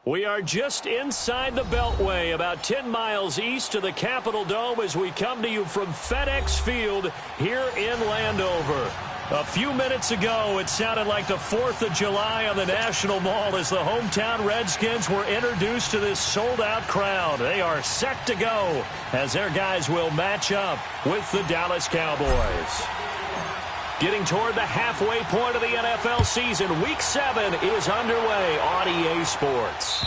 We are just inside the Beltway, about 10 miles east of the Capitol Dome as we come to you from FedEx Field here in Landover. A few minutes ago, it sounded like the 4th of July on the National Mall as the hometown Redskins were introduced to this sold-out crowd. They are set to go as their guys will match up with the Dallas Cowboys. Getting toward the halfway point of the NFL season, Week 7 is underway on EA Sports.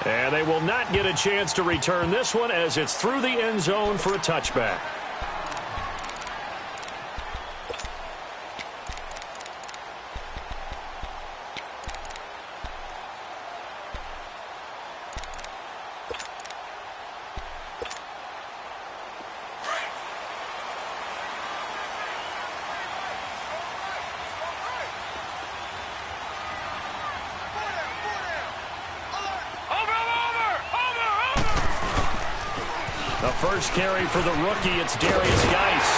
And they will not get a chance to return this one as it's through the end zone for a touchback. First carry for the rookie, it's Darius Geis.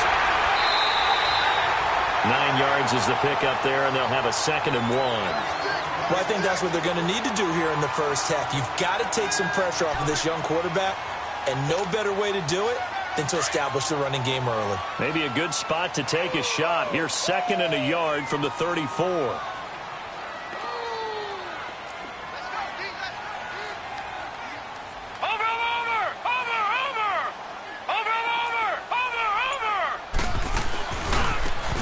9 yards is the pickup there, and they'll have a 2nd and 1. Well, I think that's what they're going to need to do here in the first half. You've got to take some pressure off of this young quarterback, and no better way to do it than to establish the running game early. Maybe a good spot to take a shot. Here's 2nd and a yard from the 34.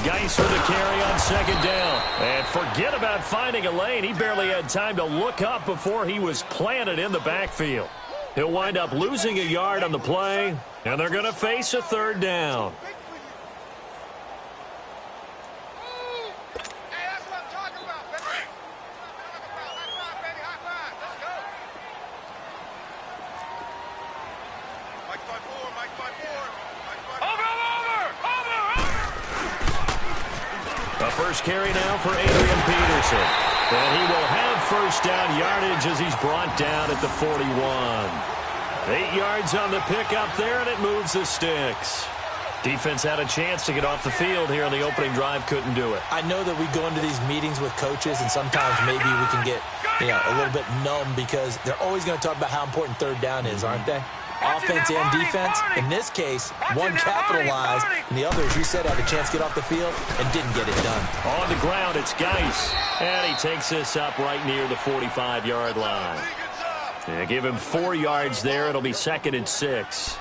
Geis with a carry on 2nd down. And forget about finding a lane. He barely had time to look up before he was planted in the backfield. He'll wind up losing a yard on the play, and they're going to face a 3rd down. first carry now for Adrian Peterson. And he will have first down yardage as he's brought down at the 41. 8 yards on the pickup there, and it moves the sticks. Defense had a chance to get off the field here on the opening drive, couldn't do it. I know that we go into these meetings with coaches, and sometimes maybe we can get a little bit numb because they're always going to talk about how important third down is, aren't they? Offense and defense. In this case, one capitalized, and the other, as you said, had a chance to get off the field and didn't get it done. On the ground, it's Geis, and he takes this up right near the 45-yard line. Yeah, give him 4 yards there. It'll be 2nd and 6.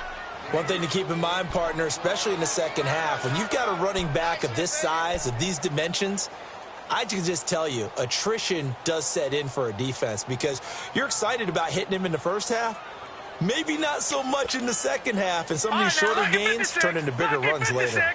One thing to keep in mind, partner, especially in the second half, when you've got a running back of this size, of these dimensions, I can just tell you, attrition does set in for a defense because you're excited about hitting him in the first half. Maybe not so much in the second half, and some of these shorter gains turn into bigger runs later.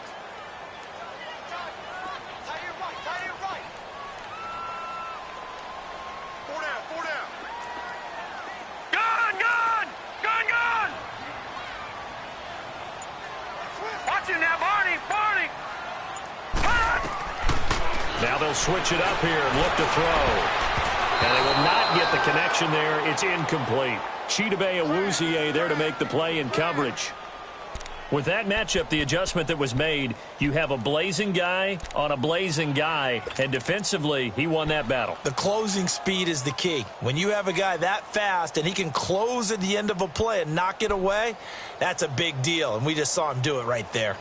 Now they'll switch it up here and look to throw. And they will not get the connection there. It's incomplete. Chidobe Awuzie there to make the play in coverage. With that matchup, the adjustment that was made, you have a blazing guy on a blazing guy, and defensively, he won that battle. The closing speed is the key. When you have a guy that fast and he can close at the end of a play and knock it away, that's a big deal, and we just saw him do it right there.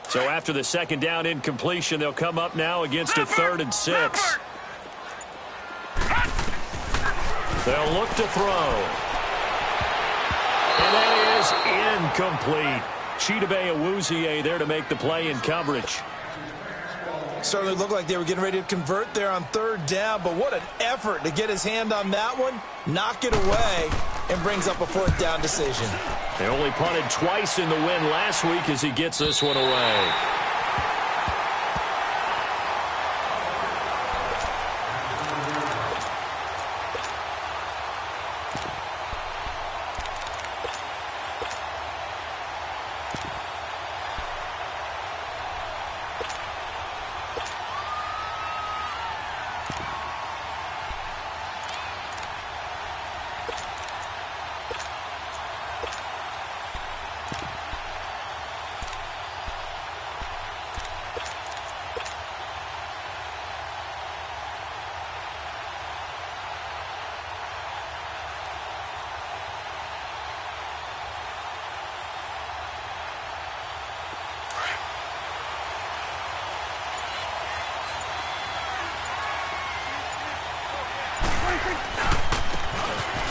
So after the second down incompletion, they'll come up now against a 3rd and 6. They'll look to throw. And that is incomplete. Chidobe Awuzie there to make the play in coverage. Certainly looked like they were getting ready to convert there on 3rd down, but what an effort to get his hand on that one, knock it away, and brings up a 4th down decision. They only punted twice in the win last week as he gets this one away.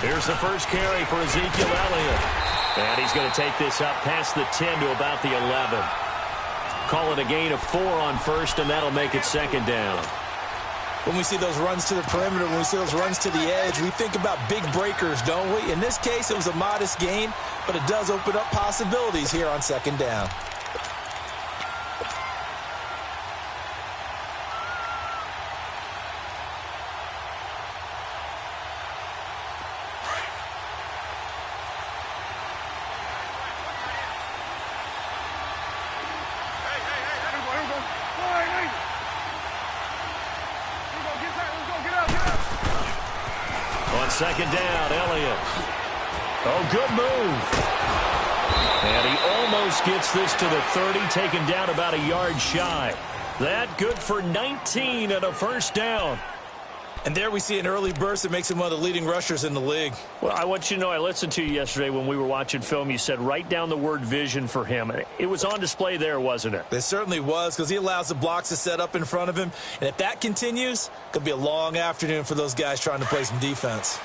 Here's the first carry for Ezekiel Elliott. And he's going to take this up past the 10 to about the 11. Call it a gain of 4 on first, and that'll make it 2nd down. When we see those runs to the perimeter, when we see those runs to the edge, we think about big breakers, don't we? In this case, it was a modest gain, but it does open up possibilities here on 2nd down. On 2nd down, Elliott. Oh, good move. And he almost gets this to the 30, taken down about a yard shy. That good for 19 and a 1st down. And there we see an early burst that makes him one of the leading rushers in the league. Well, I want you to know, I listened to you yesterday when we were watching film. You said write down the word vision for him. It was on display there, wasn't it? It certainly was, because he allows the blocks to set up in front of him. And if that continues, it could be a long afternoon for those guys trying to play some defense.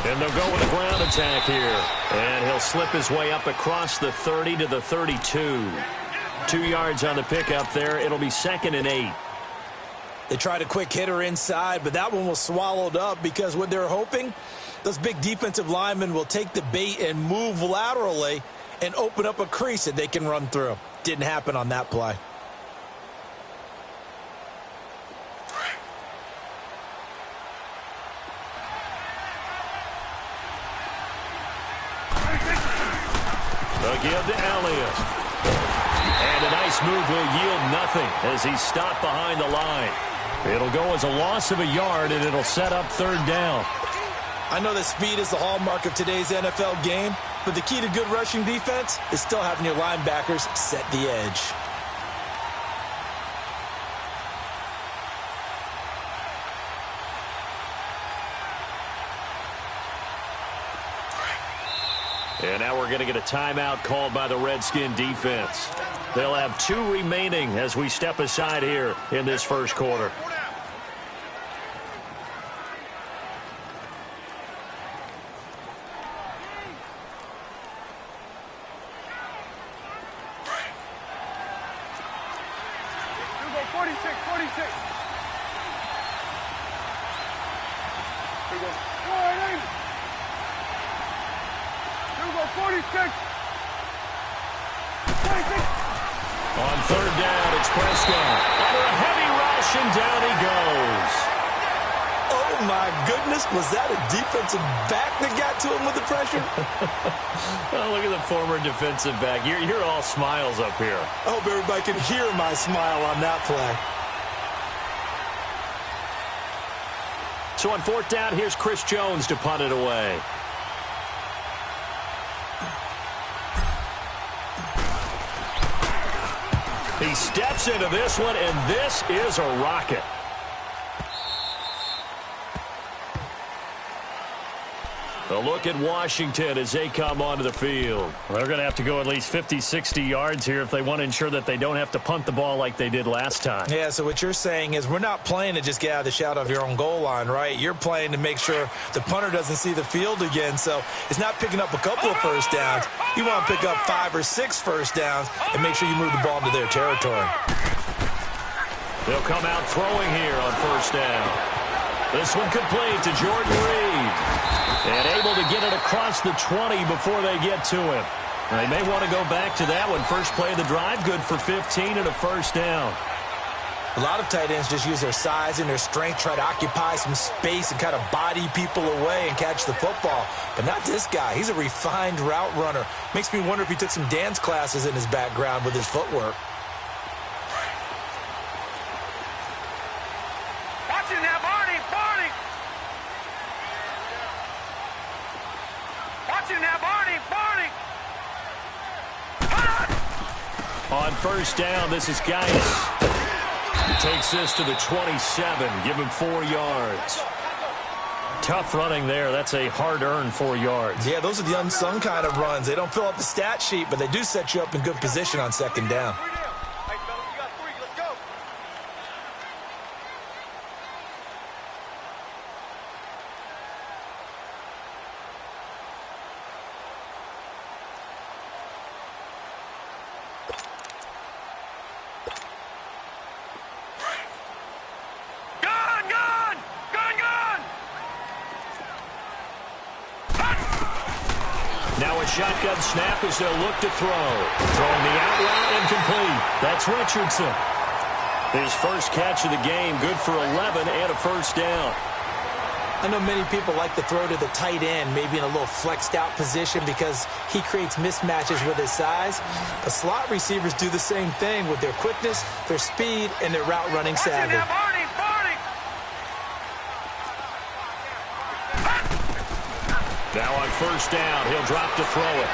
And they'll go with a ground attack here. And he'll slip his way up across the 30 to the 32. 2 yards on the pickup there. It'll be 2nd and 8. They tried a quick hitter inside, but that one was swallowed up because what they're hoping Those big defensive linemen will take the bait and move laterally and open up a crease that they can run through. Didn't happen on that play. The give to Elliott. And a nice move will yield nothing as he's stopped behind the line. It'll go as a loss of a yard, and it'll set up third down. I know that speed is the hallmark of today's NFL game, but the key to good rushing defense is still having your linebackers set the edge. And now we're going to get a timeout called by the Redskin defense. They'll have 2 remaining as we step aside here in this first quarter. On third down, it's Prescott. Under a heavy rush, and down he goes. Oh, my goodness. Was that a defensive back that got to him with the pressure? Oh, look at the former defensive back. You're all smiles up here. I hope everybody can hear my smile on that play. So on fourth down, here's Chris Jones to punt it away. He steps into this one, and this is a rocket. A look at Washington as they come onto the field. They're going to have to go at least 50, 60 yards here if they want to ensure that they don't have to punt the ball like they did last time. Yeah, so what you're saying is we're not playing to just get out of the shadow of your own goal line, right? You're playing to make sure the punter doesn't see the field again. So it's not picking up a couple of first downs. You want to pick up 5 or 6 first downs and make sure you move the ball into their territory. They'll come out throwing here on first down. This one complete to Jordan Reed. And able to get it across the 20 before they get to him. They may want to go back to that one. First play of the drive, good for 15 and a first down. A lot of tight ends just use their size and their strength, try to occupy some space and kind of body people away and catch the football. But not this guy. He's a refined route runner. Makes me wonder if he took some dance classes in his background with his footwork. Watching that, Barney! Watching that, Barney! On first down, this is Gaius. He takes this to the 27, give him 4 yards. Tough running there. That's a hard-earned 4 yards. Yeah, those are the unsung kind of runs. They don't fill up the stat sheet, but they do set you up in good position on second down. Now a shotgun snap as they'll look to throw. Throwing the out route incomplete. That's Richardson. His first catch of the game, good for 11 and a first down. I know many people like to throw to the tight end, maybe in a little flexed out position because he creates mismatches with his size. The slot receivers do the same thing with their quickness, their speed, and their route running savvy. Now on first down, he'll drop to throw it.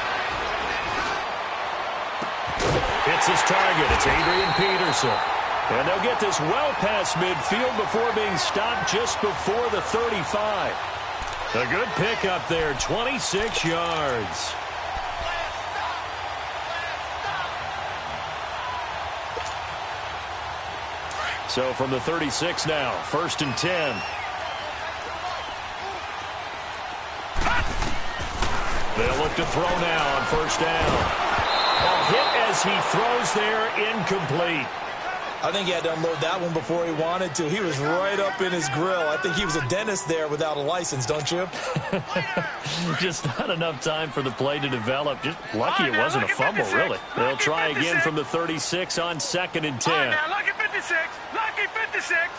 Hits his target. It's Adrian Peterson. And they'll get this well past midfield before being stopped just before the 35. A good pickup there, 26 yards. So from the 36 now, 1st and 10. They'll look to throw now on first down. A hit as he throws there, incomplete. I think he had to unload that one before he wanted to. He was right up in his grill. I think he was a dentist there without a license, don't you? Just not enough time for the play to develop. Just lucky it wasn't a fumble, really. They'll try again from the 36 on 2nd and 10. Now, lucky 56. Lucky 56.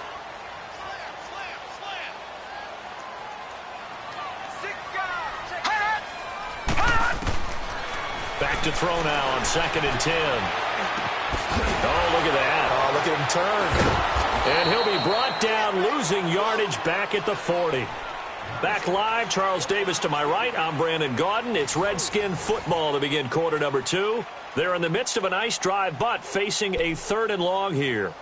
Back to throw now on 2nd and 10. Oh, look at that. Oh, look at him turn. And he'll be brought down, losing yardage back at the 40. Back live, Charles Davis to my right. I'm Brandon Gaudin. It's Redskin football to begin quarter number 2. They're in the midst of a nice drive, but facing a 3rd and long here.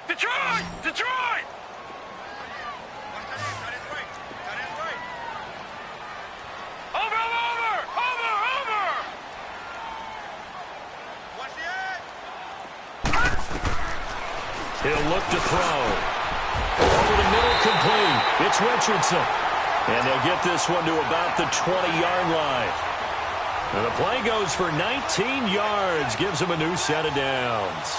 Detroit! Detroit! Over! He'll look to throw. Over the middle, complete. It's Richardson. And they'll get this one to about the 20-yard line. And the play goes for 19 yards. Gives them a new set of downs.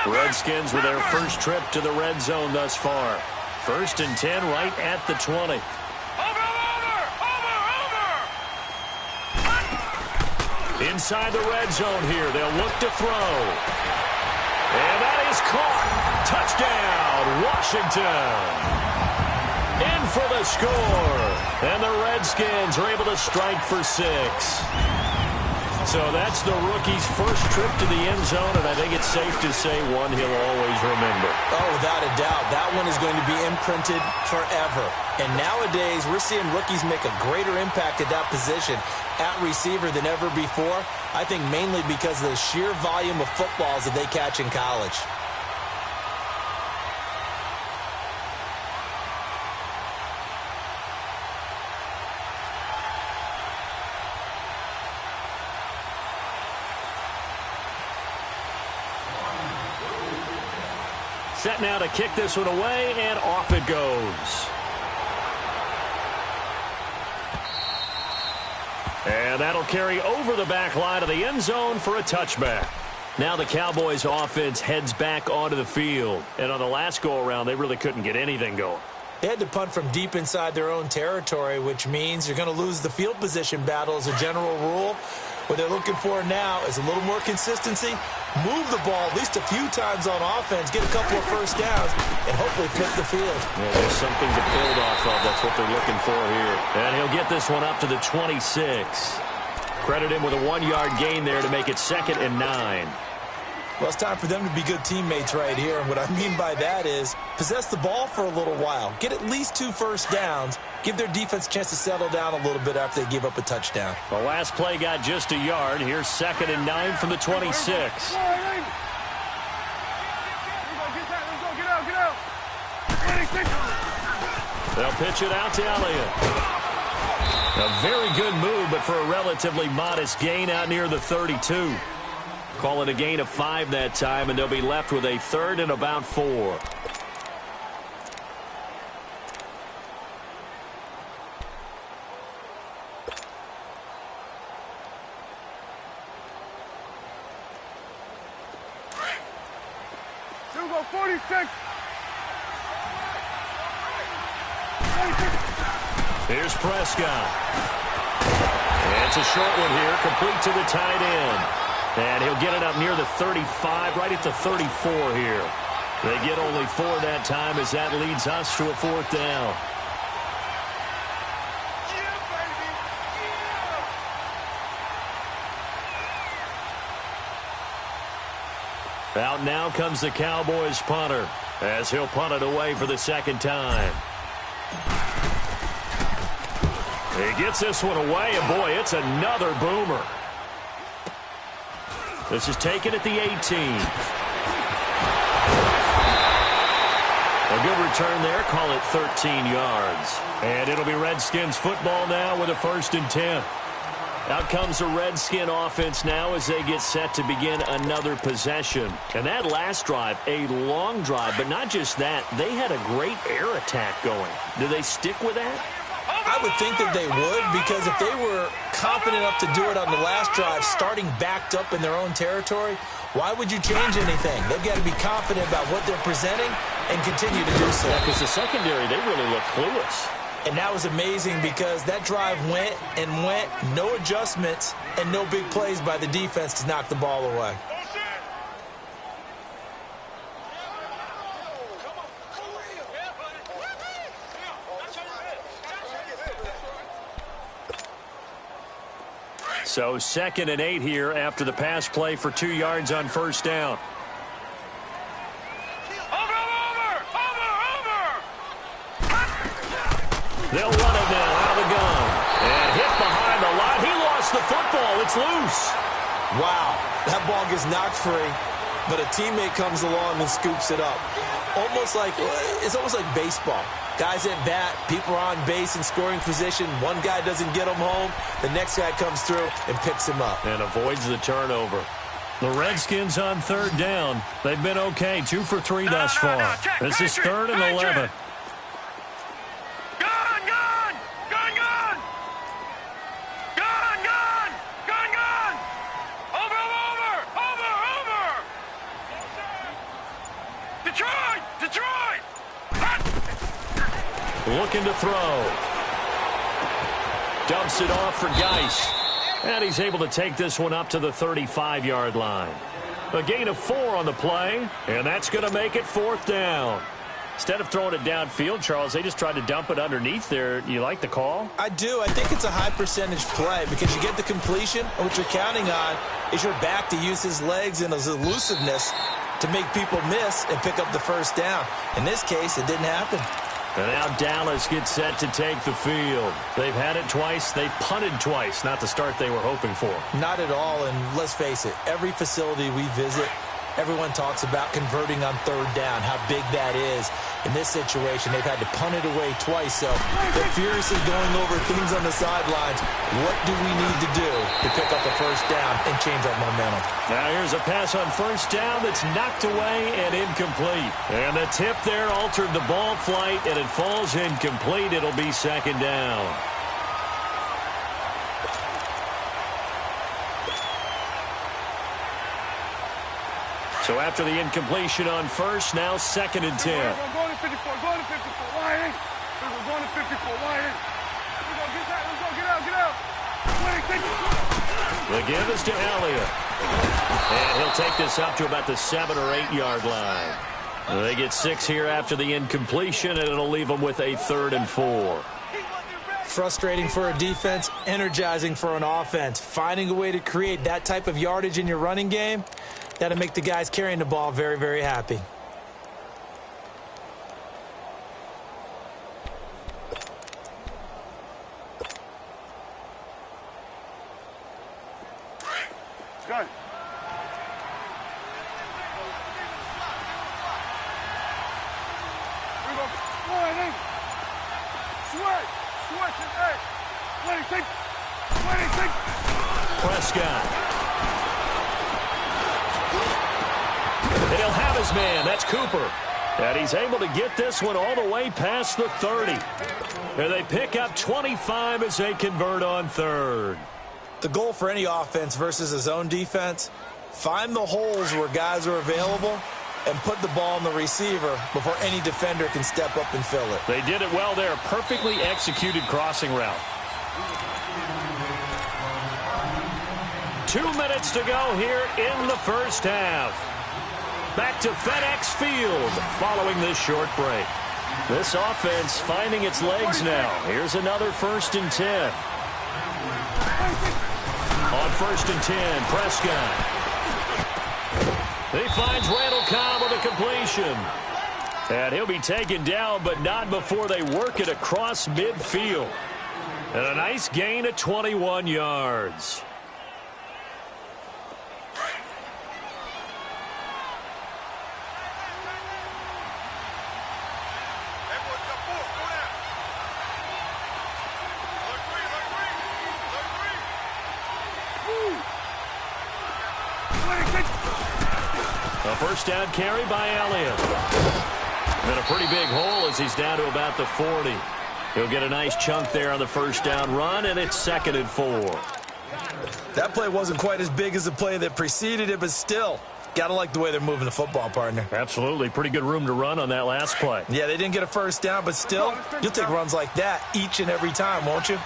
Redskins with their first trip to the red zone thus far. 1st and 10 right at the 20. Inside the red zone here. They'll look to throw. And that is caught. Touchdown, Washington. In for the score. And the Redskins are able to strike for 6. So that's the rookie's first trip to the end zone, and I think it's safe to say one he'll always remember. Oh, without a doubt. That one is going to be imprinted forever. And nowadays, we're seeing rookies make a greater impact at that position at receiver than ever before. I think mainly because of the sheer volume of footballs that they catch in college. Set now to kick this one away, and off it goes. And that'll carry over the back line of the end zone for a touchback. Now the Cowboys offense heads back onto the field. And on the last go-around, they really couldn't get anything going. They had to punt from deep inside their own territory, which means you're going to lose the field position battle as a general rule. What they're looking for now is a little more consistency, move the ball at least a few times on offense, get a couple of first downs, and hopefully flip the field. Yeah, there's something to build off of. That's what they're looking for here. And he'll get this one up to the 26. Credit him with a 1-yard gain there to make it 2nd and 9. Well, it's time for them to be good teammates right here. And what I mean by that is possess the ball for a little while. Get at least 2 first downs. Give their defense a chance to settle down a little bit after they give up a touchdown. The last play got just a yard. Here's 2nd and 9 from the 26. They'll pitch it out to Elliott. A very good move, but for a relatively modest gain out near the 32. Call it a gain of 5 that time, and they'll be left with a 3rd and about 4. Go 46. Here's Prescott. And it's a short one here, complete to the tight end. And he'll get it up near the 35, right at the 34 here. They get only 4 that time as that leads us to a 4th down. Out now comes the Cowboys punter as he'll punt it away for the 2nd time. He gets this one away, and boy, it's another boomer. This is taken at the 18. A good return there. Call it 13 yards. And it'll be Redskins football now with a 1st and 10. Out comes the Redskin offense now as they get set to begin another possession. And that last drive, a long drive, but not just that. They had a great air attack going. Do they stick with that? I would think that they would, because if they were confident enough to do it on the last drive, starting backed up in their own territory, why would you change anything? They've got to be confident about what they're presenting and continue to do so. Yeah, because the secondary, they really look clueless. And that was amazing because that drive went and went, no adjustments, and no big plays by the defense to knock the ball away. So 2nd and 8 here after the pass play for 2 yards on first down. They'll run it now out of the gun. And hit behind the line. He lost the football. It's loose. Wow, that ball gets knocked free, but a teammate comes along and scoops it up. It's almost like baseball. Guys at bat, people are on base in scoring position. One guy doesn't get him home. The next guy comes through and picks him up. And avoids the turnover. The Redskins on 3rd down. They've been okay, 2 for 3 thus far. This is 3rd and 11. Looking to throw. Dumps it off for Geis. And he's able to take this one up to the 35-yard line. A gain of 4 on the play, and that's going to make it 4th down. Instead of throwing it downfield, Charles, they just tried to dump it underneath there. You like the call? I do. I think it's a high-percentage play because you get the completion, and what you're counting on is your back to use his legs and his elusiveness to make people miss and pick up the first down. In this case, it didn't happen. And now Dallas gets set to take the field. They've had it twice. They've punted twice. Not the start they were hoping for. Not at all, and let's face it, every facility we visit, everyone talks about converting on 3rd down, how big that is. In this situation, they've had to punt it away twice, so they're furiously going over things on the sidelines. What do we need to do to pick up a first down and change our momentum? Now here's a pass on first down that's knocked away and incomplete. And the tip there altered the ball flight, and it falls incomplete. It'll be 2nd down. So after the incompletion on first, now 2nd and 10. Go to 54, go to 54, wide. We're going to 54, wide. Let's go, get out. The give is to Elliott. And he'll take this up to about the 7 or 8 yard line. They get 6 here after the incompletion, and it'll leave them with a 3rd and 4. Frustrating for a defense, energizing for an offense. Finding a way to create that type of yardage in your running game, that'll make the guys carrying the ball very, very happy. Good. We go. Switch it, hey. 26. Prescott. And he'll have his man. That's Cooper. And he's able to get this one all the way past the 30. And they pick up 25 as they convert on 3rd. The goal for any offense versus a zone defense, find the holes where guys are available and put the ball on the receiver before any defender can step up and fill it. They did it well there. Perfectly executed crossing route. 2 minutes to go here in the first half. Back to FedEx Field following this short break. This offense finding its legs now. Here's another 1st and 10. On 1st and 10, Prescott. He finds Randall Cobb with a completion. And he'll be taken down, but not before they work it across midfield. And a nice gain of 21 yards. A first down carry by Elliott. And a pretty big hole as he's down to about the 40. He'll get a nice chunk there on the first down run, and it's 2nd and 4. That play wasn't quite as big as the play that preceded it, but still, got to like the way they're moving the football, partner. Absolutely. Pretty good room to run on that last play. Yeah, they didn't get a first down, but still, you'll take runs like that each and every time, won't you?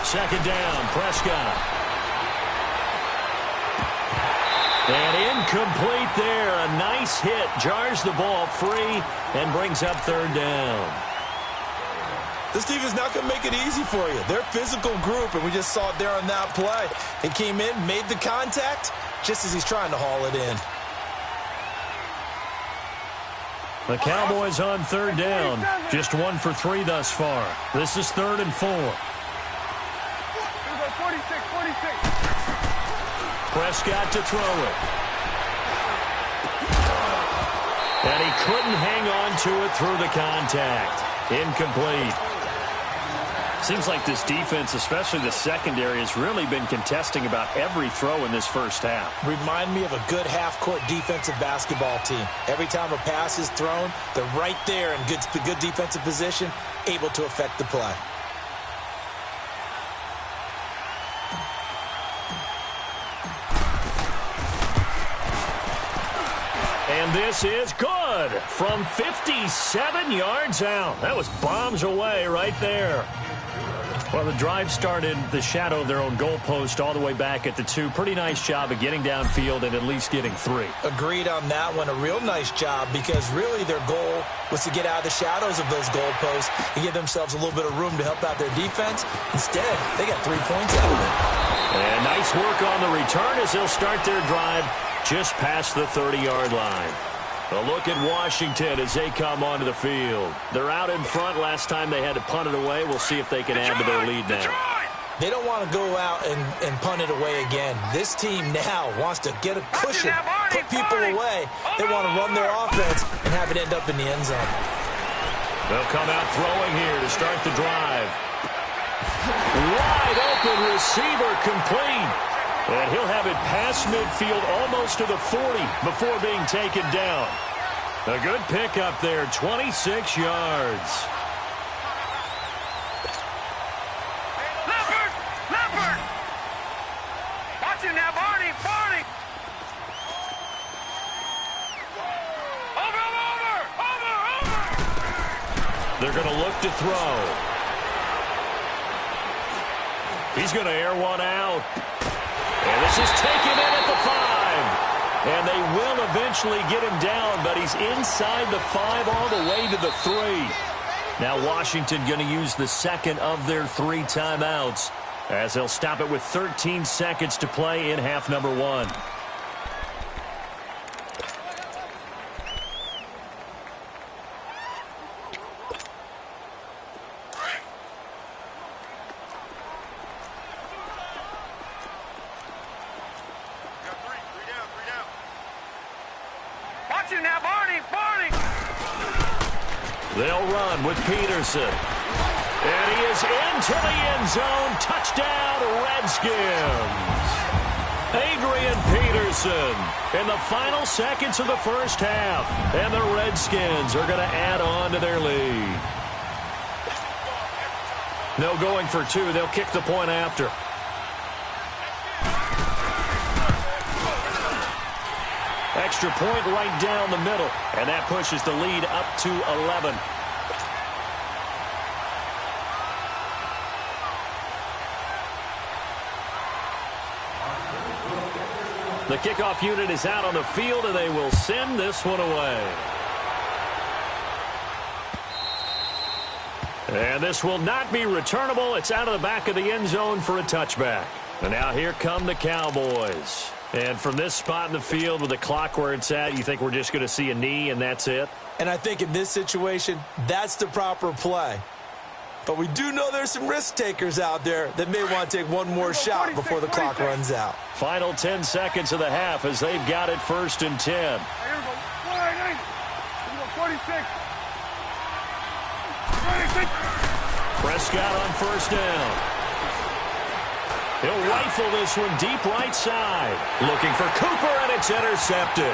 2nd down, Prescott. And incomplete there. A nice hit. Jars the ball free and brings up 3rd down. This team is not going to make it easy for you. They're a physical group, and we just saw it there on that play. He came in, made the contact, just as he's trying to haul it in. The Cowboys on 3rd down. Just 1 for 3 thus far. This is 3rd and 4. 46. Prescott to throw it. And he couldn't hang on to it through the contact. Incomplete. Seems like this defense, especially the secondary, has really been contesting about every throw in this first half. Remind me of a good half-court defensive basketball team. Every time a pass is thrown, they're right there in good defensive position, able to affect the play. And this is good from 57 yards out. That was bombs away right there. Well, the drive started the shadow of their own goalpost all the way back at the 2. Pretty nice job of getting downfield and at least getting 3. Agreed on that one. A real nice job because really their goal was to get out of the shadows of those goalposts and give themselves a little bit of room to help out their defense. Instead, they got 3 points out of it. And nice work on the return as they'll start their drive just past the 30-yard line. A look at Washington as they come onto the field. They're out in front. Last time they had to punt it away. We'll see if they can add to their lead now. They don't want to go out and punt it away again. This team now wants to get a cushion, put people away. They want to run their offense and have it end up in the end zone. They'll come out throwing here to start the drive. Wide open receiver complete. And he'll have it past midfield almost to the 40 before being taken down. A good pickup there, 26 yards. Leopard! Watch it now, Barney! Over! They're going to look to throw. He's going to air one out. And this is taken in at the 5. And they will eventually get him down, but he's inside the 5 all the way to the 3. Now Washington going to use the second of their 3 timeouts as they'll stop it with 13 seconds to play in half number 1. They'll run with Peterson. And he is into the end zone. Touchdown, Redskins. Adrian Peterson in the final seconds of the first half. And the Redskins are going to add on to their lead. No going for 2. They'll kick the point after. Extra point right down the middle. And that pushes the lead up to 11. The kickoff unit is out on the field, and they will send this one away. And this will not be returnable. It's out of the back of the end zone for a touchback. And now here come the Cowboys. And from this spot in the field with the clock where it's at, you think we're just going to see a knee and that's it? And I think in this situation, that's the proper play. But we do know there's some risk takers out there that may want to take one more shot before the clock runs out. Final 10 seconds of the half as they've got it 1st and 10. Here we go. 46. Prescott on 1st down. He'll rifle this one deep right side. Looking for Cooper, and it's intercepted.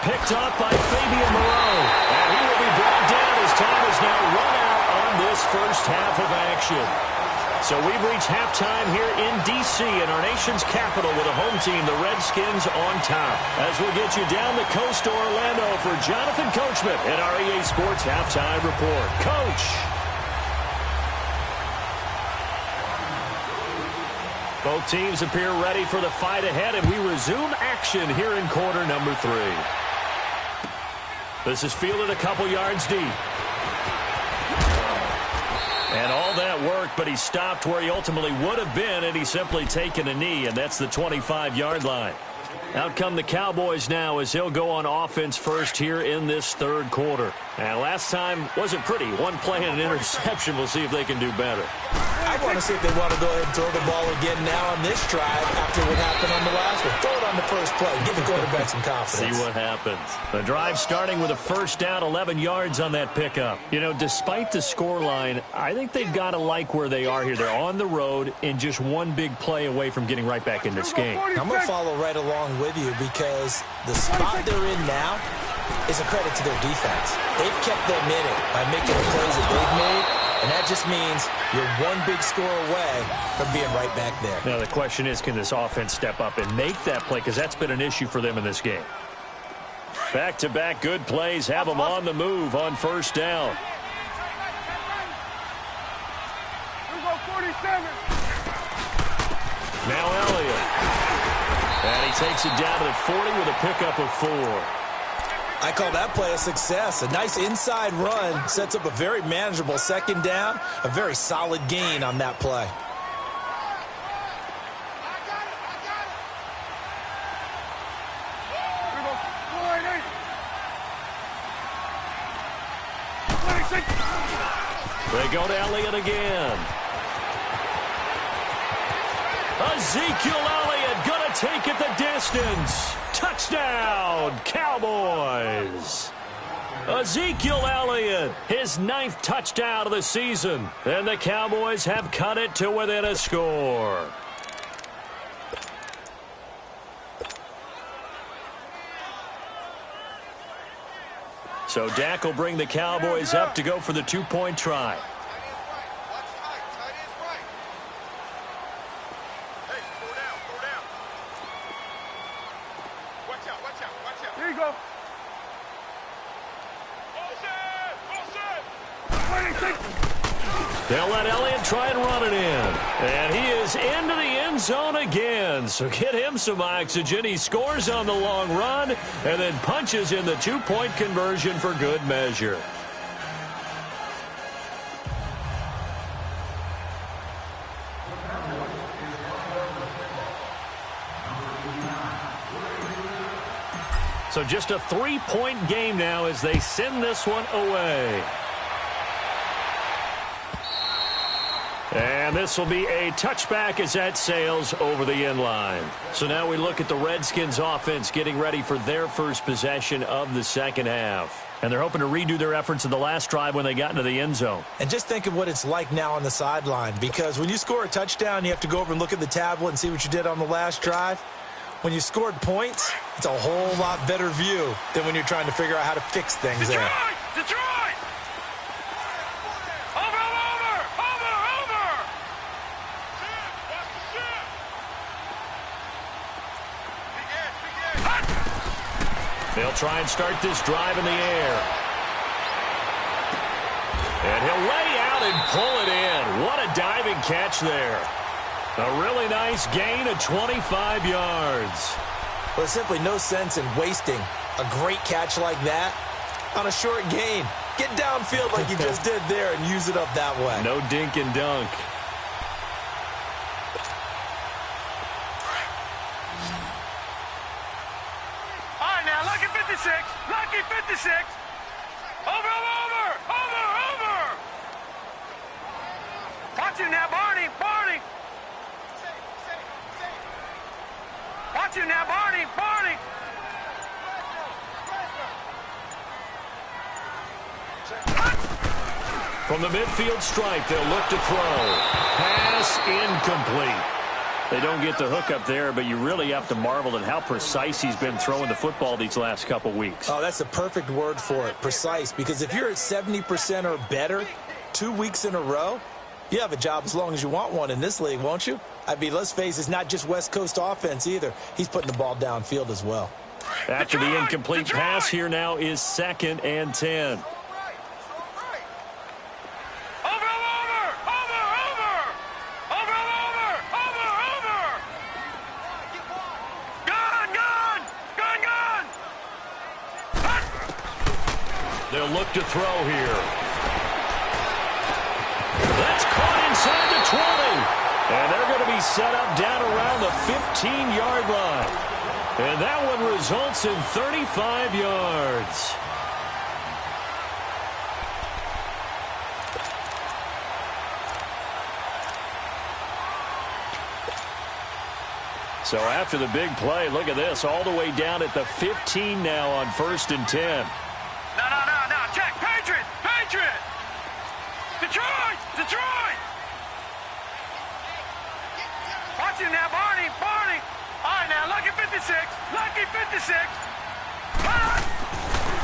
Picked up by Fabian Moreau. And he will be brought down as time is now run out on this first half of action. So we've reached halftime here in D.C. in our nation's capital with a home team, the Redskins, on top. As we'll get you down the coast to Orlando for Jonathan Coachman in our EA Sports Halftime Report. Coach. Both teams appear ready for the fight ahead, and we resume action here in quarter number 3. This is fielded a couple yards deep. And all that work, but he stopped where he ultimately would have been, and he's simply taken a knee, and that's the 25-yard line. Out come the Cowboys now as he'll go on offense first here in this third quarter. And last time wasn't pretty. One play and an interception. We'll see if they can do better. I want to see if they want to go ahead and throw the ball again now on this drive after what happened on the last one. Throw it on the first play. Give the quarterback some confidence. See what happens. The drive starting with a first down, 11 yards on that pickup. You know, despite the scoreline, I think they've got to like where they are here. They're on the road and just one big play away from getting right back in this game. I'm going to follow right along with you because the spot they're in now is a credit to their defense. They've kept them in it by making the plays that they've made. And that just means you're one big score away from being right back there. Now, the question is, can this offense step up and make that play? Because that's been an issue for them in this game. Back-to-back good plays have them on the move on first down. Now Elliott. And he takes it down to the 40 with a pickup of 4. I call that play a success. A nice inside run sets up a very manageable second down. A very solid gain on that play. They go to Elliott again. Ezekiel Elliott going to take it the distance. Touchdown, Cowboys. Ezekiel Elliott, his 9th touchdown of the season. And the Cowboys have cut it to within a score. So Dak will bring the Cowboys up to go for the 2-point try. They'll let Elliott try and run it in. And he is into the end zone again. So get him some oxygen. He scores on the long run and then punches in the 2-point conversion for good measure. So just a 3-point game now as they send this one away. And this will be a touchback as that sails over the end line. So now we look at the Redskins offense getting ready for their first possession of the second half. And they're hoping to redo their efforts in the last drive when they got into the end zone. And just think of what it's like now on the sideline, because when you score a touchdown, you have to go over and look at the tablet and see what you did on the last drive. When you scored points, it's a whole lot better view than when you're trying to figure out how to fix things there. Detroit! They'll try and start this drive in the air. And he'll lay out and pull it in. What a diving catch there. A really nice gain of 25 yards. Well, there's simply no sense in wasting a great catch like that on a short gain. Get downfield like you just did there and use it up that way. No dink and dunk. Lucky 56. Over. Watch him now, Barney. Watch him now, Barney. From the midfield stripe, they'll look to throw. Pass incomplete. They don't get the hook up there, but you really have to marvel at how precise he's been throwing the football these last couple weeks. Oh, that's the perfect word for it, precise, because if you're at 70% or better 2 weeks in a row, you have a job as long as you want one in this league, won't you? I mean, let's face it, it's not just West Coast offense either. He's putting the ball downfield as well. After the incomplete pass, here now is 2nd and 10. They'll look to throw here. That's caught inside the 20. And they're going to be set up down around the 15-yard line. And that one results in 35 yards. So after the big play, look at this, all the way down at the 15 now on 1st and 10. No. Check. Patriot. Detroit. Watch it now, Barney. All right, now, lucky 56.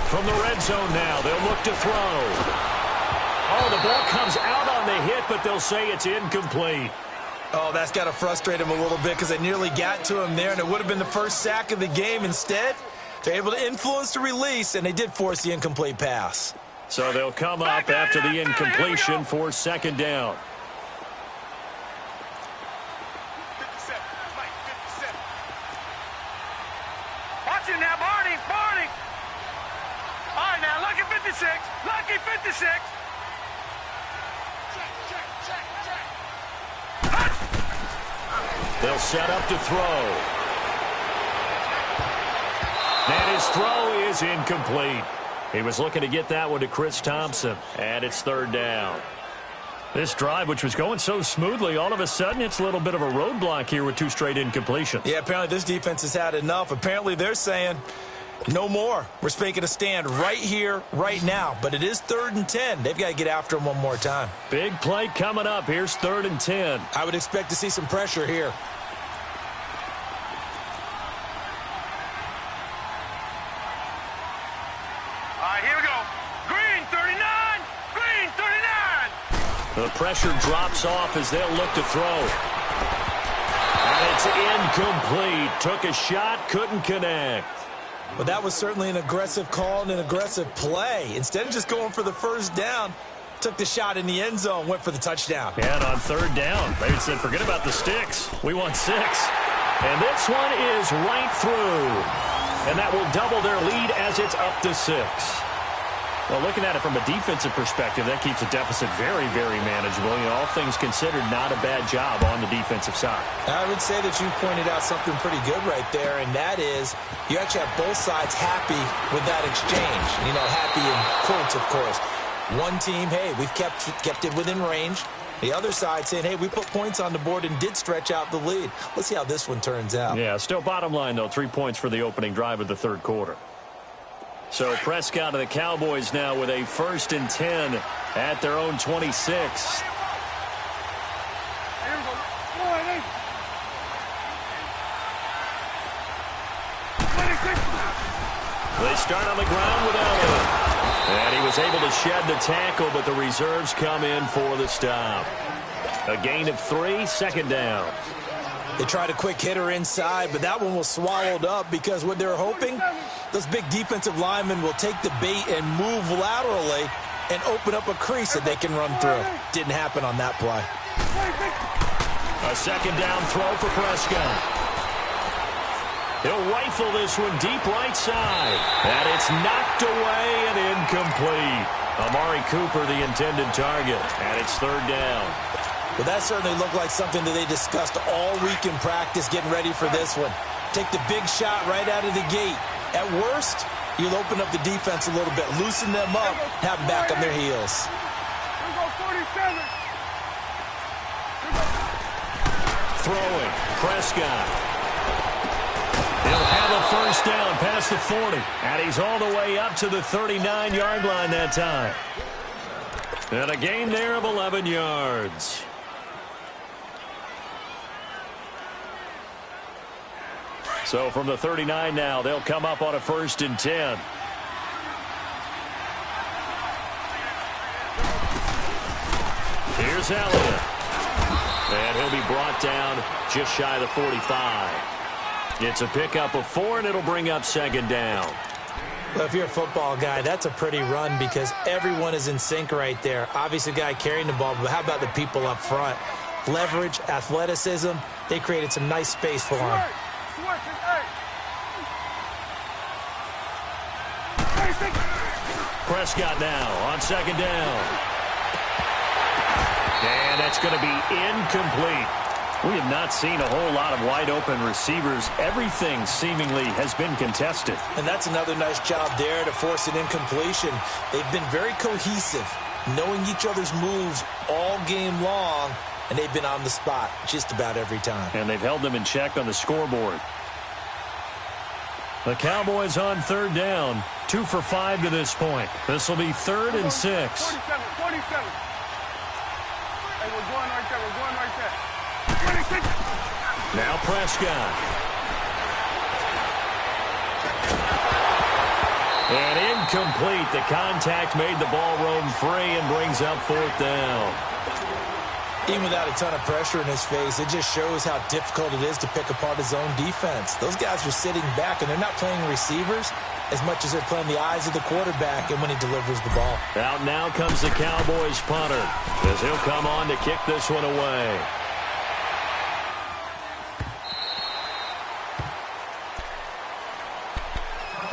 From the red zone now, they'll look to throw. Oh, the ball comes out on the hit, but they'll say it's incomplete. Oh, that's got to frustrate him a little bit because they nearly got to him there, and it would have been the first sack of the game. Instead, they're able to influence the release, and they did force the incomplete pass. So they'll come up after the incompletion for 2nd down. 57. Watch it now, Barney. All right, now, lucky 56. They'll set up to throw. And his throw is incomplete. He was looking to get that one to Chris Thompson. And it's 3rd down. This drive, which was going so smoothly, all of a sudden it's a little bit of a roadblock here with 2 straight incompletions. Yeah, apparently this defense has had enough. Apparently they're saying no more. We're making a stand right here, right now. But it is 3rd and 10. They've got to get after him one more time. Big play coming up. Here's 3rd and 10. I would expect to see some pressure here. The pressure drops off as they'll look to throw. And it's incomplete. Took a shot, couldn't connect. Well, that was certainly an aggressive call and an aggressive play. Instead of just going for the 1st down, took the shot in the end zone, went for the touchdown. And on 3rd down, they said, forget about the sticks. We want 6. And this one is right through. And that will double their lead as it's up to 6. Well, looking at it from a defensive perspective, that keeps the deficit very, very manageable. You know, all things considered, not a bad job on the defensive side. I would say that you've pointed out something pretty good right there, and that is you actually have both sides happy with that exchange. You know, happy in quotes, of course. One team, hey, we've kept it within range. The other side saying, hey, we put points on the board and did stretch out the lead. Let's see how this one turns out. Yeah, still bottom line, though, 3 points for the opening drive of the 3rd quarter. So Prescott of the Cowboys now with a 1st and 10 at their own 26. They start on the ground with Elliott. And he was able to shed the tackle, but the reserves come in for the stop. A gain of 3, 2nd down. They tried a quick hitter inside, but that one was swallowed up because what they're hoping, those big defensive linemen will take the bait and move laterally and open up a crease that they can run through. Didn't happen on that play. A 2nd down throw for Prescott. He'll rifle this one deep right side. And it's knocked away and incomplete. Amari Cooper, the intended target. And it's 3rd down. Well, that certainly looked like something that they discussed all week in practice, getting ready for this one. Take the big shot right out of the gate. At worst, you'll open up the defense a little bit, loosen them up, have them back on their heels. Throwing, Prescott. He'll have a 1st down past the 40. And he's all the way up to the 39-yard line that time. And a gain there of 11 yards. So from the 39 now, they'll come up on a 1st and 10. Here's Elliott. And he'll be brought down just shy of the 45. It's a pickup of 4, and it'll bring up 2nd down. Well, if you're a football guy, that's a pretty run because everyone is in sync right there. Obviously, the guy carrying the ball, but how about the people up front? Leverage, athleticism, they created some nice space for him. Prescott now on 2nd down. And that's going to be incomplete. We have not seen a whole lot of wide-open receivers. Everything seemingly has been contested. And that's another nice job there to force an incompletion. They've been very cohesive, knowing each other's moves all game long, and they've been on the spot just about every time. And they've held them in check on the scoreboard. The Cowboys on 3rd down, 2 for 5 to this point. This will be 3rd and 6. 47. Hey, we're going right there. We're going right there. 26. Now Prescott. And incomplete. The contact made the ball roam free and brings up 4th down. Even without a ton of pressure in his face, it just shows how difficult it is to pick apart his own defense. Those guys are sitting back, and they're not playing receivers as much as they're playing the eyes of the quarterback and when he delivers the ball. Out now comes the Cowboys punter as he'll come on to kick this one away.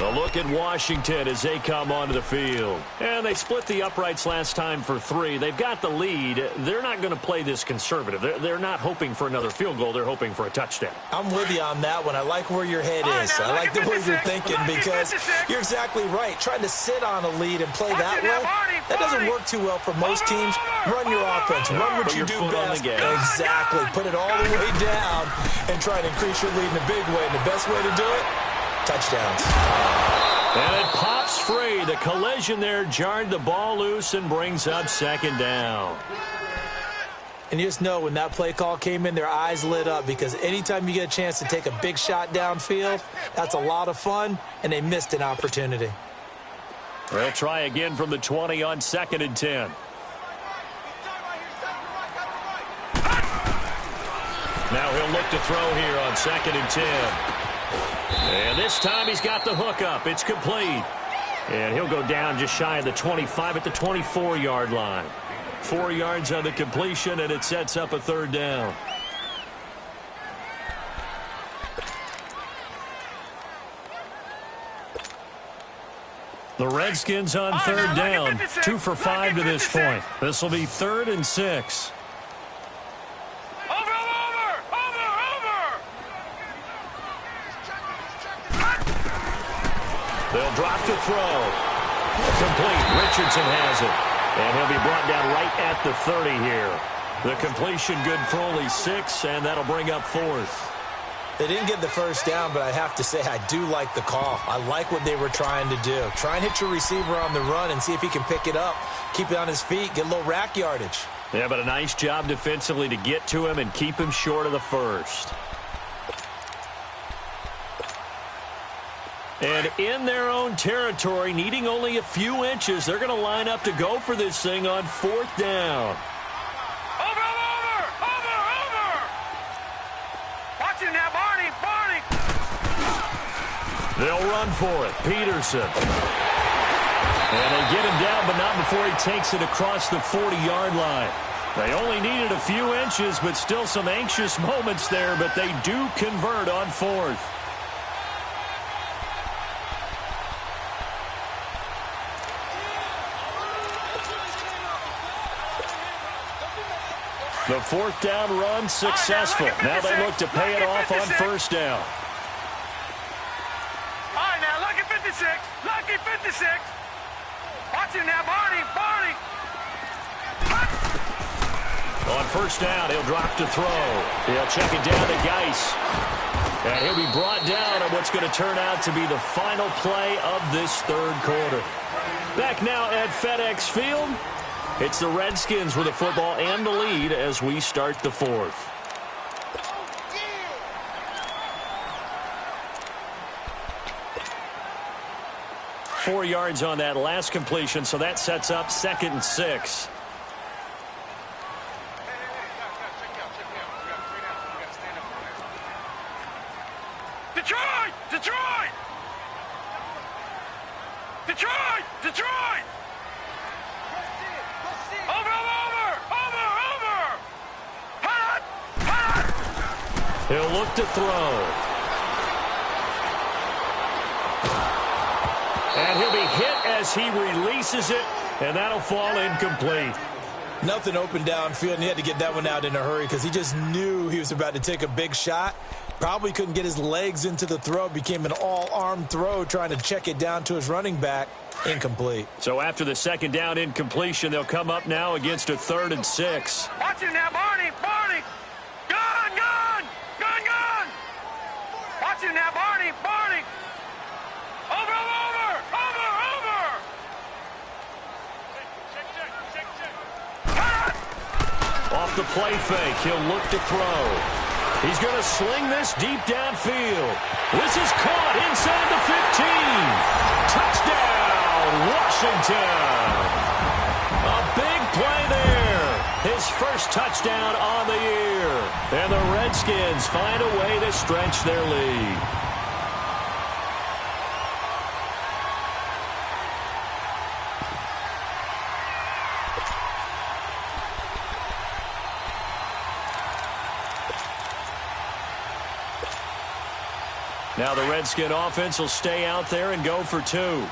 A look at Washington as they come onto the field. And they split the uprights last time for 3. They've got the lead. They're not going to play this conservative. They're not hoping for another field goal. They're hoping for a touchdown. I'm with you on that one. I like where your head is. I like the way you're thinking because you're exactly right. Trying to sit on a lead and play that way, that doesn't work too well for most teams. Run your offense. Run what you do best. Exactly. Put it all the way down and try to increase your lead in a big way. And the best way to do it, touchdowns. And it pops free. The collision there jarred the ball loose and brings up 2nd down. And you just know when that play call came in, their eyes lit up because anytime you get a chance to take a big shot downfield, that's a lot of fun, and they missed an opportunity. They'll try again from the 20 on 2nd and 10. Now he'll look to throw here on 2nd and 10. And this time he's got the hook up. It's complete. And he'll go down just shy of the 25 at the 24-yard line. 4 yards on the completion, and it sets up a 3rd down. The Redskins on 3rd down. 2 for 5 to this point. This will be 3rd and 6. They'll drop to throw. Complete. Richardson has it. And he'll be brought down right at the 30 here. The completion good for only 6, and that'll bring up 4th. They didn't get the 1st down, but I have to say I do like the call. I like what they were trying to do. Try and hit your receiver on the run and see if he can pick it up. Keep it on his feet. Get a little rack yardage. Yeah, but a nice job defensively to get to him and keep him short of the 1st. And in their own territory, needing only a few inches, they're going to line up to go for this thing on 4th down. Over! Watch him now, Barney! They'll run for it. Peterson. And they get him down, but not before he takes it across the 40-yard line. They only needed a few inches, but still some anxious moments there, but they do convert on 4th. The 4th down run successful. Now they look to pay it off on 1st down. All right, now, lucky 56. Lucky 56. Watch him now, Barney. On 1st down, he'll drop to throw. He'll check it down to Geis. And he'll be brought down on what's going to turn out to be the final play of this 3rd quarter. Back now at FedEx Field. It's the Redskins with the football and the lead as we start the 4th. 4 yards on that last completion, so that sets up 2nd and 6. Detroit! Detroit! Detroit! Detroit! Over! Hot! He'll look to throw. And he'll be hit as he releases it, and that'll fall incomplete. Nothing open downfield, and he had to get that one out in a hurry because he just knew he was about to take a big shot. Probably couldn't get his legs into the throw. Became an all-arm throw trying to check it down to his running back. Incomplete. So after the 2nd down incompletion, they'll come up now against a 3rd and 6. Watch him now, Barney! Barney! Gun! Watch him now, Barney! Over! Off the play fake, he'll look to throw. He's going to sling this deep downfield. This is caught inside the 15. Touchdown, Washington. A big play there. His first touchdown on the year. And the Redskins find a way to stretch their lead. Now the Redskin offense will stay out there and go for 2. Over!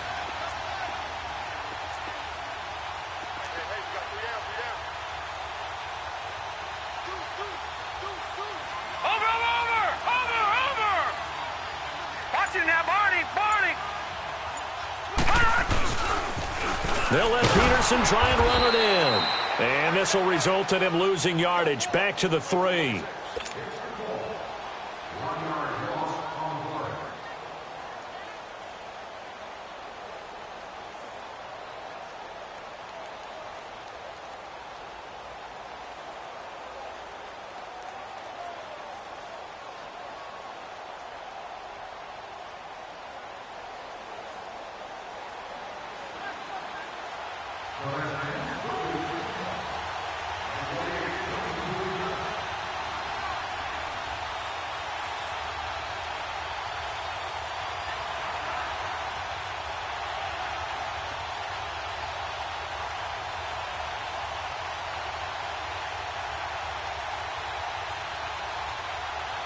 Watch him now, Barney! They'll let Peterson try and run it in. And this will result in him losing yardage back to the 3.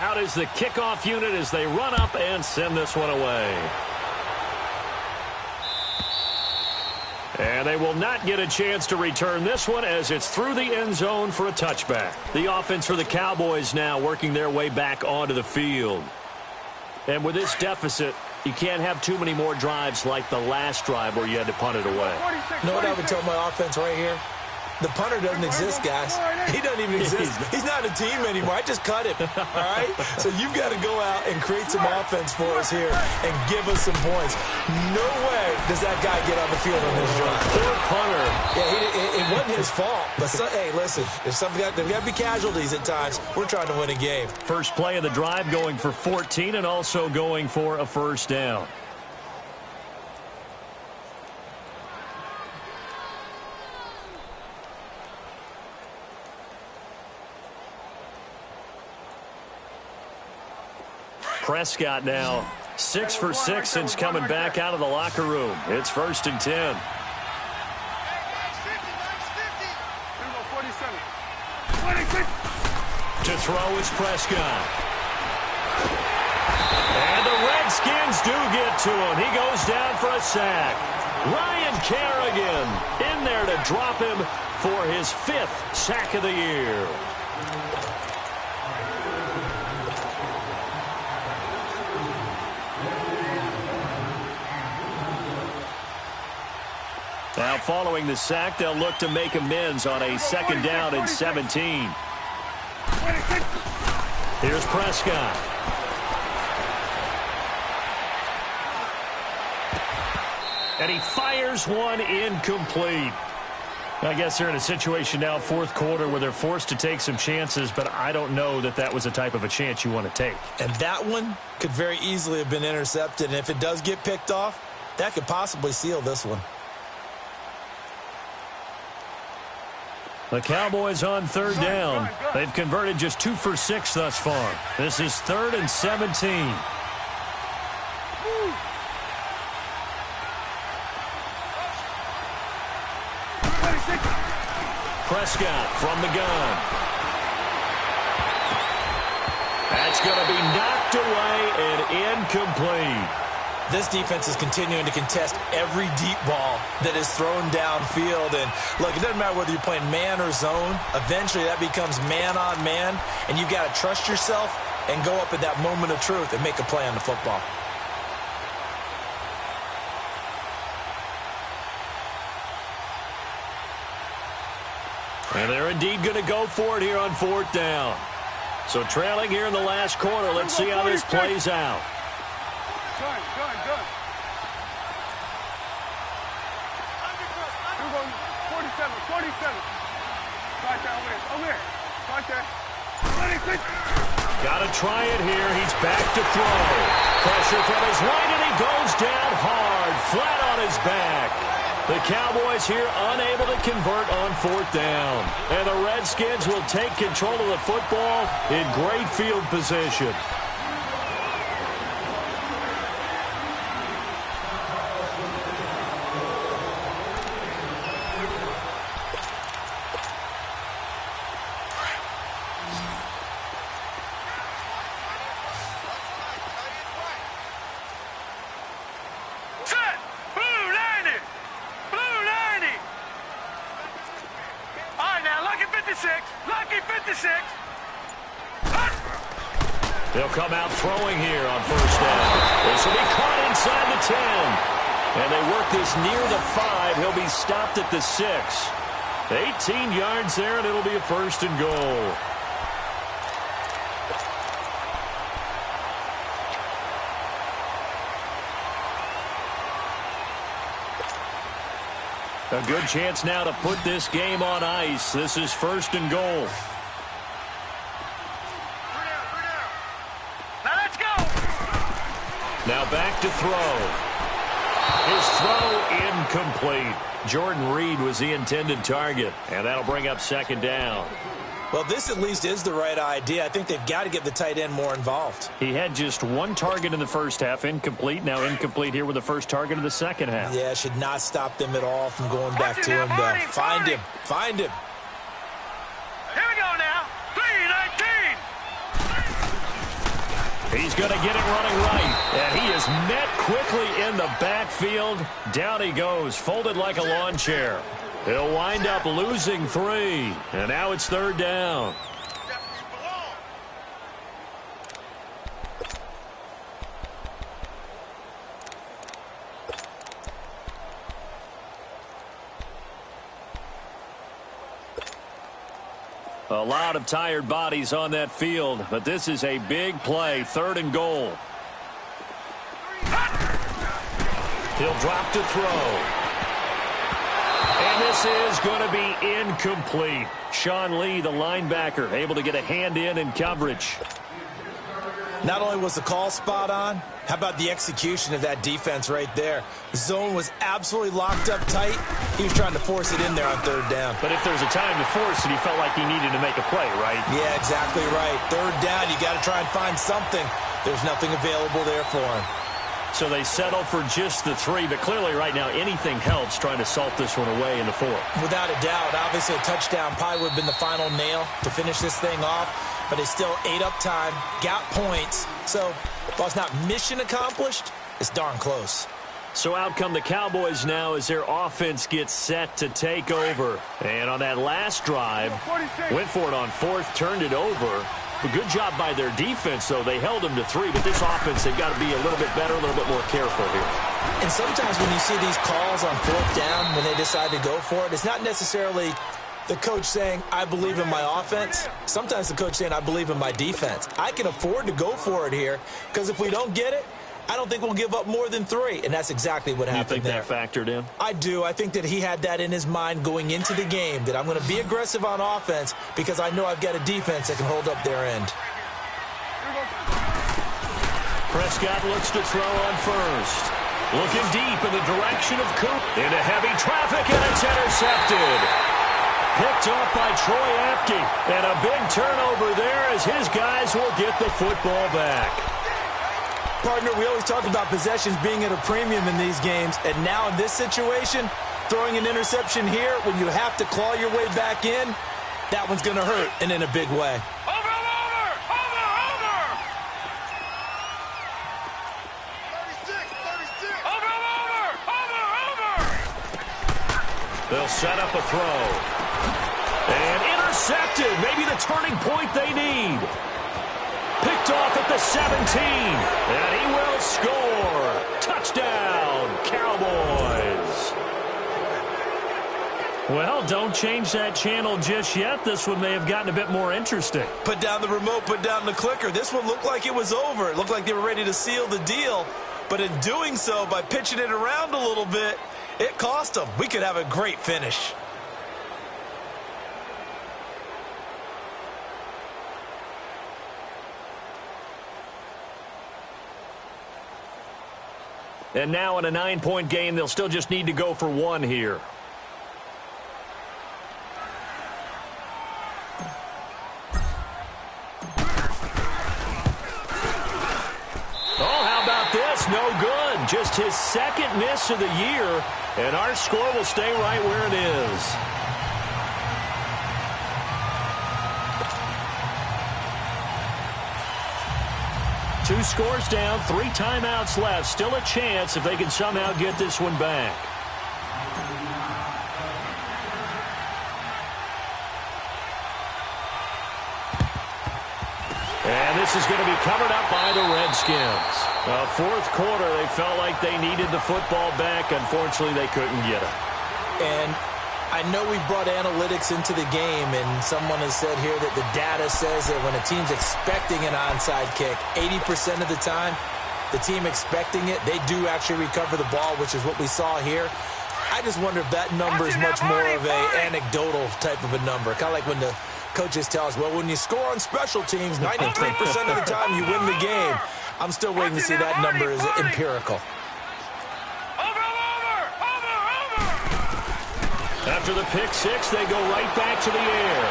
Out is the kickoff unit as they run up and send this one away. And they will not get a chance to return this one as it's through the end zone for a touchback. The offense for the Cowboys now working their way back onto the field. And with this deficit, you can't have too many more drives like the last drive where you had to punt it away. You know what I would tell my offense right here? The punter doesn't exist, guys. He doesn't even exist. He's not a team anymore. I just cut him, all right? So you've got to go out and create some offense for us here and give us some points. No way does that guy get on the field on this drive. Poor punter. Yeah, it wasn't his fault. But, hey, listen, there's got to be casualties at times. We're trying to win a game. First play of the drive going for 14 and also going for a first down. Prescott now 6 for 6 since coming back out of the locker room. It's 1st and 10. To throw is Prescott. And the Redskins do get to him. He goes down for a sack. Ryan Kerrigan in there to drop him for his 5th sack of the year. Now, following the sack, they'll look to make amends on a 2nd down and 17. Here's Prescott. And he fires one incomplete. I guess they're in a situation now, 4th quarter, where they're forced to take some chances, but I don't know that that was the type of a chance you want to take. And that one could very easily have been intercepted. And if it does get picked off, that could possibly seal this one. The Cowboys on third down. They've converted just 2 for 6 thus far. This is 3rd and 17. Prescott from the gun. That's going to be knocked away and incomplete. This defense is continuing to contest every deep ball that is thrown downfield. And, look, it doesn't matter whether you're playing man or zone. Eventually, that becomes man on man, and you've got to trust yourself and go up at that moment of truth and make a play on the football. And they're indeed going to go for it here on 4th down. So trailing here in the last quarter. Let's see how this plays out. Gun. Here we go, 47. Right there, over here. Right there. 26. Got to try it here. He's back to throw. Pressure from his right, and he goes down hard, flat on his back. The Cowboys here unable to convert on 4th down. And the Redskins will take control of the football in great field position. They'll come out throwing here on 1st down. This will be caught inside the 10. And they work this near the 5. He'll be stopped at the 6. 18 yards there, and it'll be a 1st and goal. A good chance now to put this game on ice. This is 1st and goal. Now back to throw. His throw incomplete. Jordan Reed was the intended target, and that'll bring up 2nd down. Well, this at least is the right idea. I think they've got to get the tight end more involved. He had just 1 target in the first half, incomplete. Now incomplete here with the first target of the second half. Yeah, should not stop them at all from going back to him, though. Find him. Here we go now. 3-19. He's going to get it running right. And he is met quickly in the backfield. Down he goes, folded like a lawn chair. He'll wind up losing 3. And now it's 3rd down. A lot of tired bodies on that field, but this is a big play, 3rd and goal. He'll drop to throw. And this is going to be incomplete. Sean Lee, the linebacker, able to get a hand in coverage. Not only was the call spot on, how about the execution of that defense right there? The zone was absolutely locked up tight. He was trying to force it in there on 3rd down. But if there's a time to force it, he felt like he needed to make a play, right? Yeah, exactly right. 3rd down, you got to try and find something. There's nothing available there for him. So they settle for just the 3, but clearly right now anything helps trying to salt this one away in the 4th. Without a doubt, obviously a touchdown probably would have been the final nail to finish this thing off, but it's still ate up time, got points, so while it's not mission accomplished, it's darn close. So out come the Cowboys now as their offense gets set to take over. And on that last drive, went for it on 4th, turned it over. A good job by their defense, though. They held them to 3, but this offense, they've got to be a little bit better, a little bit more careful here. And sometimes when you see these calls on 4th down, when they decide to go for it, it's not necessarily the coach saying, I believe in my offense. Sometimes the coach saying, I believe in my defense. I can afford to go for it here, because if we don't get it, I don't think we'll give up more than 3, and that's exactly what happened there. You think that factored in? I do. I think that he had that in his mind going into the game, that I'm going to be aggressive on offense because I know I've got a defense that can hold up their end. Prescott looks to throw on 1st. Looking deep in the direction of Coop. Into heavy traffic, and it's intercepted. Picked off by Troy Apke. And a big turnover there as his guys will get the football back. Partner, we always talk about possessions being at a premium in these games. And now in this situation, throwing an interception here when you have to claw your way back in, that one's going to hurt, and in a big way. They'll set up a throw. And intercepted. Maybe the turning point they need. Picked off at the 17. And he will score. Touchdown, Cowboys. Well, don't change that channel just yet. This one may have gotten a bit more interesting. Put down the remote, put down the clicker. This one looked like it was over. It looked like they were ready to seal the deal. But in doing so, by pitching it around a little bit, it cost them. We could have a great finish. And now in a 9-point game, they'll still just need to go for one here. Oh, how about this? No good. Just his second miss of the year, and our score will stay right where it is. Two scores down, 3 timeouts left. Still a chance if they can somehow get this one back. And this is going to be covered up by the Redskins. Fourth quarter, they felt like they needed the football back. Unfortunately, they couldn't get it. And I know we brought analytics into the game, and someone has said here that the data says that when a team's expecting an onside kick, 80% of the time, the team expecting it, they do actually recover the ball, which is what we saw here. I just wonder if that number is much more of an anecdotal type of a number. Kind of like when the coaches tell us, well, when you score on special teams, 93% of the time you win the game. I'm still waiting to see that number is empirical. After the pick six, they go right back to the air.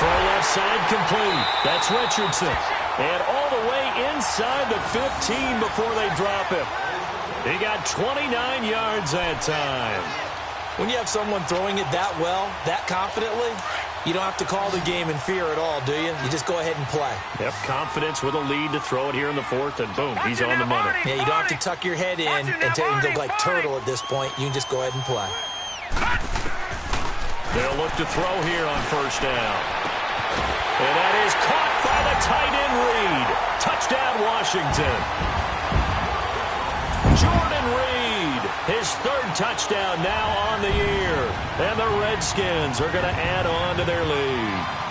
Throw left side complete. That's Richardson. And all the way inside the 15 before they drop him. He got 29 yards that time. When you have someone throwing it that well, that confidently, you don't have to call the game in fear at all, do you? You just go ahead and play. Yep, confidence with a lead to throw it here in the fourth, and boom, he's on the money. Yeah, you don't have to tuck your head in and tell him to look like turtle at this point. You can just go ahead and play. They'll look to throw here on first down. And that is caught by the tight end Reed. Touchdown, Washington. Jordan Reed, his third touchdown now on the year. And the Redskins are going to add on to their lead.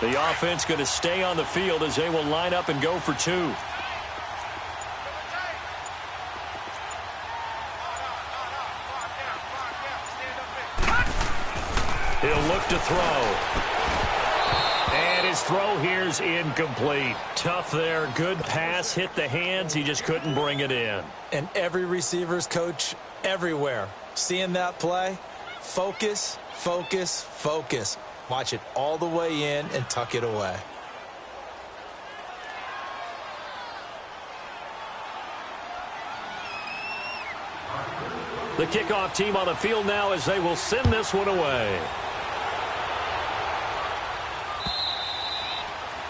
The offense going to stay on the field as they will line up and go for two. He'll look to throw. And his throw here's incomplete. Tough there. Good pass. Hit the hands. He just couldn't bring it in. And every receiver's coach everywhere, seeing that play, focus, focus, focus. Watch it all the way in and tuck it away. The kickoff team on the field now as they will send this one away.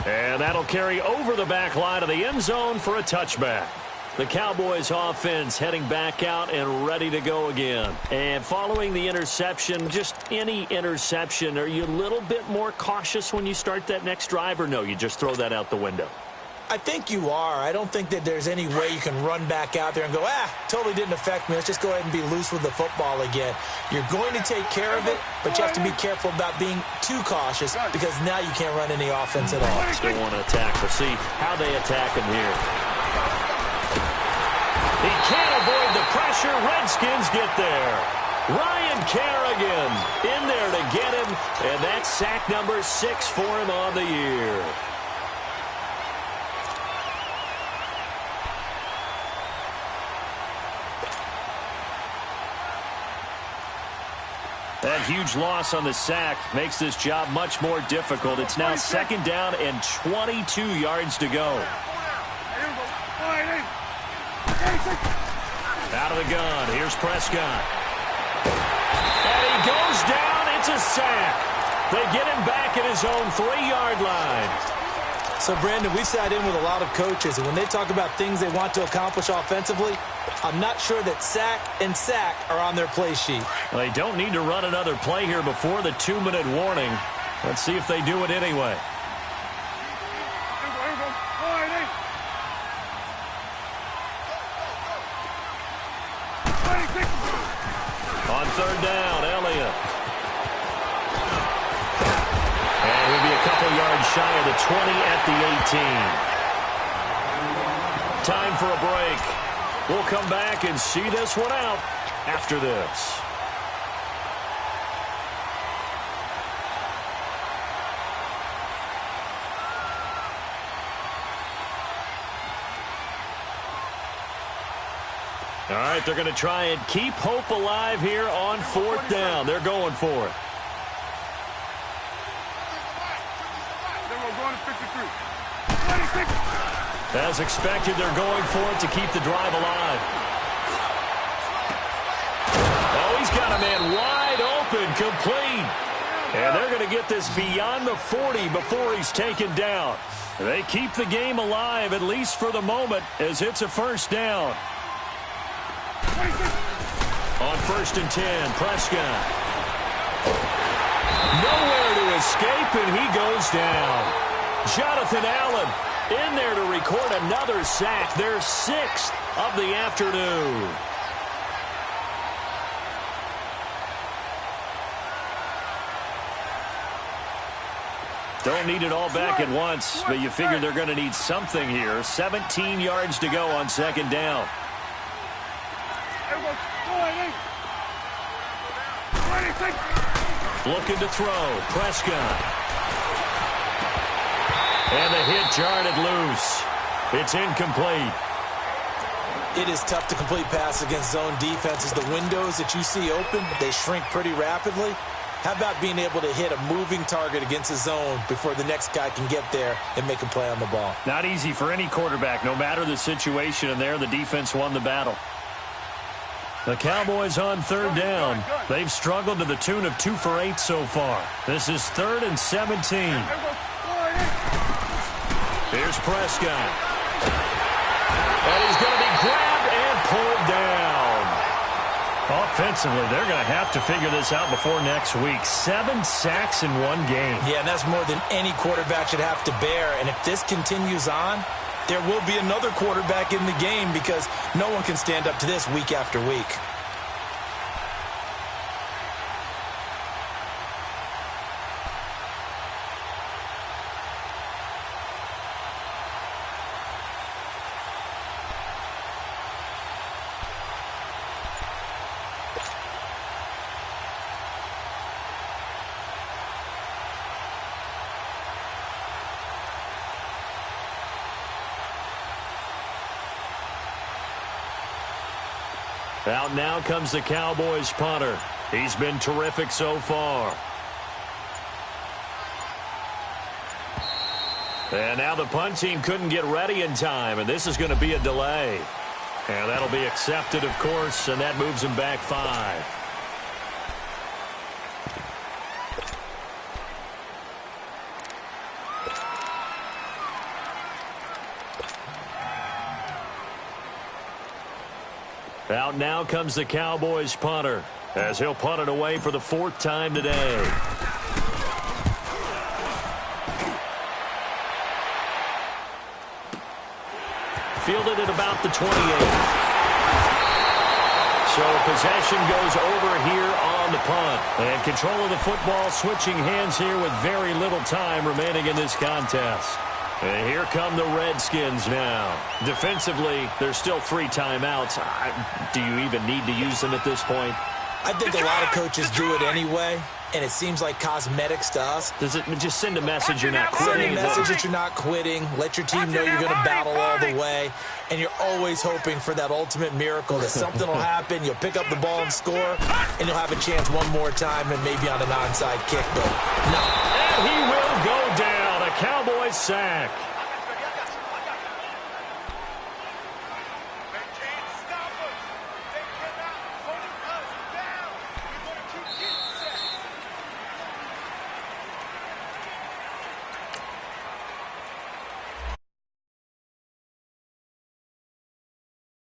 And that'll carry over the back line of the end zone for a touchback. The Cowboys offense heading back out and ready to go again. And following the interception, just any interception, are you a little bit more cautious when you start that next drive, or no, you just throw that out the window? I think you are. I don't think that there's any way you can run back out there and go, totally didn't affect me. Let's just go ahead and be loose with the football again. You're going to take care of it, but you have to be careful about being too cautious because now you can't run any offense at all. Still want to attack. We'll see how they attack him here. He can't avoid the pressure. Redskins get there. Ryan Kerrigan in there to get him, and that's sack number 6 for him on the year. That huge loss on the sack makes this job much more difficult. It's now 2nd down and 22 yards to go. Out of the gun. Here's Prescott. And he goes down. It's a sack. They get him back at his own 3-yard line. So, Brandon, we sat in with a lot of coaches, and when they talk about things they want to accomplish offensively, I'm not sure that sack and sack are on their play sheet. They don't need to run another play here before the 2-minute warning. Let's see if they do it anyway. On 3rd down, Elliott. And he'll be a couple yards shy of the 20 at the 18. Time for a break. We'll come back and see this one out after this. All right, they're going to try and keep hope alive here on 4th down. They're going for it. As expected, they're going for it to keep the drive alive. Oh, he's got a man wide open, complete. And they're going to get this beyond the 40 before he's taken down. They keep the game alive, at least for the moment, as it's a 1st down. On 1st and 10, Prescott. Nowhere to escape, and he goes down. Jonathan Allen in there to record another sack, their 6th of the afternoon. Don't need it all back at once, but you figure they're going to need something here. 17 yards to go on 2nd down. Looking to throw. Prescott. And the hit jarred it loose. It's incomplete. It is tough to complete passes against zone defenses. The windows that you see open, they shrink pretty rapidly. How about being able to hit a moving target against a zone before the next guy can get there and make a play on the ball? Not easy for any quarterback, no matter the situation, and there the defense won the battle. The Cowboys on 3rd down. They've struggled to the tune of 2 for 8 so far. This is 3rd and 17. Here's Prescott. And he's going to be grabbed and pulled down. Offensively, they're going to have to figure this out before next week. 7 sacks in one game. Yeah, and that's more than any quarterback should have to bear. And if this continues on, there will be another quarterback in the game because no one can stand up to this week after week. Out now comes the Cowboys punter. He's been terrific so far. And now the punt team couldn't get ready in time, and this is going to be a delay. And that'll be accepted, of course, and that moves him back 5. Out now comes the Cowboys punter as he'll punt it away for the 4th time today. fielded at about the 28. So possession goes over here on the punt. And control of the football switching hands here with very little time remaining in this contest. And here come the Redskins now. Defensively, there's still 3 timeouts. Do you even need to use them at this point? I think a lot of coaches do it anyway, and it seems like cosmetics to us. Does it just send a message you're not quitting? Send a message that you're not quitting. Let your team know you're going to battle all the way. And you're always hoping for that ultimate miracle that something will happen. You'll pick up the ball and score, and you'll have a chance one more time and maybe on an onside kick. But no. And he will go down. A Cowboys sack.